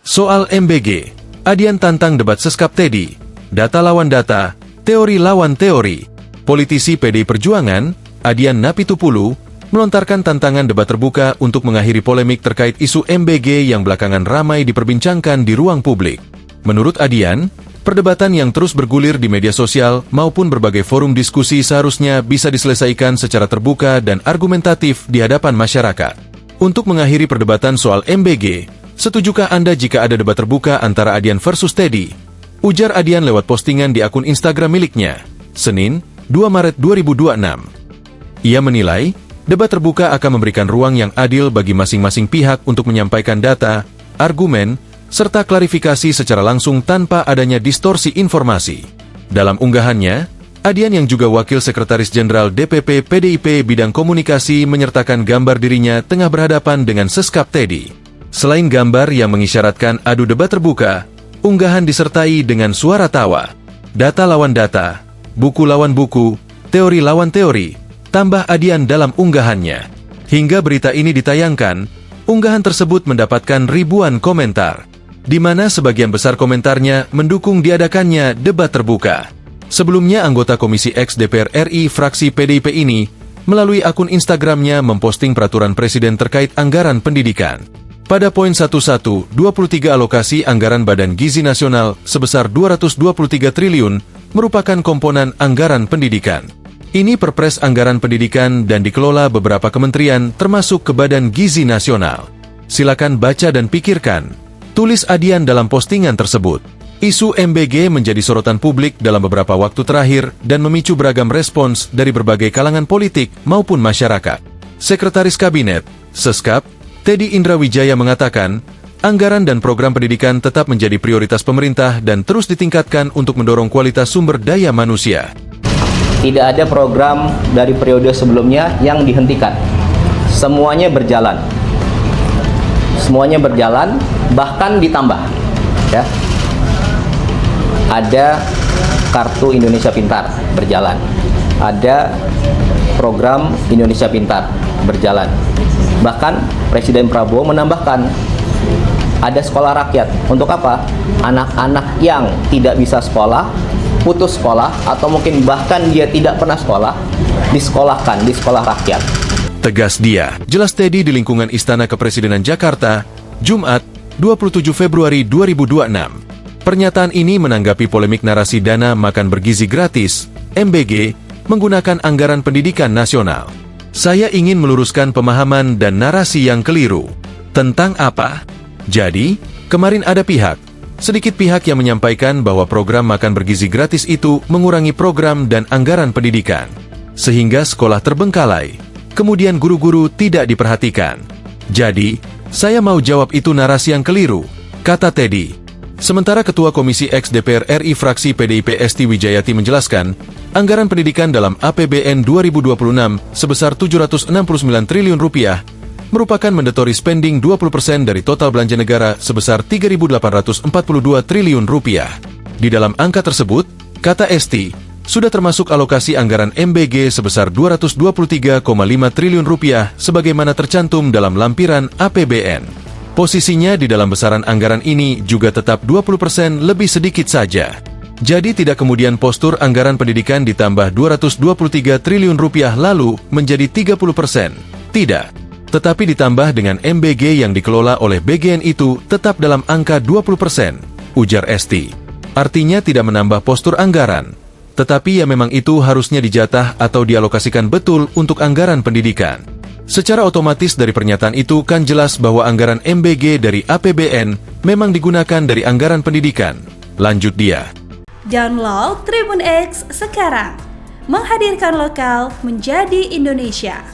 Soal MBG, Adian tantang debat Seskap Teddy, data lawan data, teori lawan teori. Politisi PDI Perjuangan, Adian Napitupulu, melontarkan tantangan debat terbuka untuk mengakhiri polemik terkait isu MBG yang belakangan ramai diperbincangkan di ruang publik. Menurut Adian, perdebatan yang terus bergulir di media sosial maupun berbagai forum diskusi seharusnya bisa diselesaikan secara terbuka dan argumentatif di hadapan masyarakat. Untuk mengakhiri perdebatan soal MBG, setujukah Anda jika ada debat terbuka antara Adian versus Teddy? Ujar Adian lewat postingan di akun Instagram miliknya, Senin, 2 Maret 2026. Ia menilai, debat terbuka akan memberikan ruang yang adil bagi masing-masing pihak untuk menyampaikan data, argumen, serta klarifikasi secara langsung tanpa adanya distorsi informasi. Dalam unggahannya, Adian yang juga Wakil Sekretaris Jenderal DPP PDIP bidang komunikasi menyertakan gambar dirinya tengah berhadapan dengan Seskap Teddy. Selain gambar yang mengisyaratkan adu debat terbuka, unggahan disertai dengan suara tawa, data lawan data, buku lawan buku, teori lawan teori, tambah Adian dalam unggahannya. Hingga berita ini ditayangkan, unggahan tersebut mendapatkan ribuan komentar, di mana sebagian besar komentarnya mendukung diadakannya debat terbuka. Sebelumnya, anggota Komisi X DPR RI fraksi PDIP ini melalui akun Instagramnya memposting peraturan Presiden terkait anggaran pendidikan. Pada poin 11, 23 alokasi anggaran Badan Gizi Nasional sebesar 223 triliun merupakan komponen anggaran pendidikan. Ini perpres anggaran pendidikan dan dikelola beberapa kementerian termasuk ke Badan Gizi Nasional. Silakan baca dan pikirkan, tulis Adian dalam postingan tersebut. Isu MBG menjadi sorotan publik dalam beberapa waktu terakhir dan memicu beragam respons dari berbagai kalangan politik maupun masyarakat. Sekretaris Kabinet, Seskap, Teddy Indrawijaya mengatakan, anggaran dan program pendidikan tetap menjadi prioritas pemerintah dan terus ditingkatkan untuk mendorong kualitas sumber daya manusia. Tidak ada program dari periode sebelumnya yang dihentikan. Semuanya berjalan. Semuanya berjalan, bahkan ditambah. Ya. Ada Kartu Indonesia Pintar berjalan. Ada program Indonesia Pintar berjalan. Bahkan Presiden Prabowo menambahkan ada sekolah rakyat. Untuk apa? Anak-anak yang tidak bisa sekolah, putus sekolah, atau mungkin bahkan dia tidak pernah sekolah, disekolahkan di sekolah rakyat. Tegas dia, jelas Teddy di lingkungan Istana Kepresidenan Jakarta, Jumat, 27 Februari 2026. Pernyataan ini menanggapi polemik narasi dana makan bergizi gratis, MBG, menggunakan anggaran pendidikan nasional. Saya ingin meluruskan pemahaman dan narasi yang keliru. Tentang apa? Jadi, kemarin ada sedikit pihak yang menyampaikan bahwa program makan bergizi gratis itu mengurangi program dan anggaran pendidikan, sehingga sekolah terbengkalai. Kemudian guru-guru tidak diperhatikan. Jadi, saya mau jawab itu narasi yang keliru, kata Teddy. Sementara Ketua Komisi X DPR RI fraksi PDIP Esti Wijayati menjelaskan, anggaran pendidikan dalam APBN 2026 sebesar Rp769 triliun merupakan mandatory spending 20% dari total belanja negara sebesar Rp3.842 triliun. Di dalam angka tersebut, kata Esti, sudah termasuk alokasi anggaran MBG sebesar Rp223,5 triliun sebagaimana tercantum dalam lampiran APBN. Posisinya di dalam besaran anggaran ini juga tetap 20% lebih sedikit saja. Jadi tidak kemudian postur anggaran pendidikan ditambah Rp223 triliun lalu menjadi 30%. Tidak. Tetapi ditambah dengan MBG yang dikelola oleh BGN itu tetap dalam angka 20%, ujar Esti. Artinya tidak menambah postur anggaran. Tetapi ya memang itu harusnya dijatah atau dialokasikan betul untuk anggaran pendidikan. Secara otomatis dari pernyataan itu kan jelas bahwa anggaran MBG dari APBN memang digunakan dari anggaran pendidikan. Lanjut dia. Download Tribun X sekarang. Menghadirkan lokal menjadi Indonesia.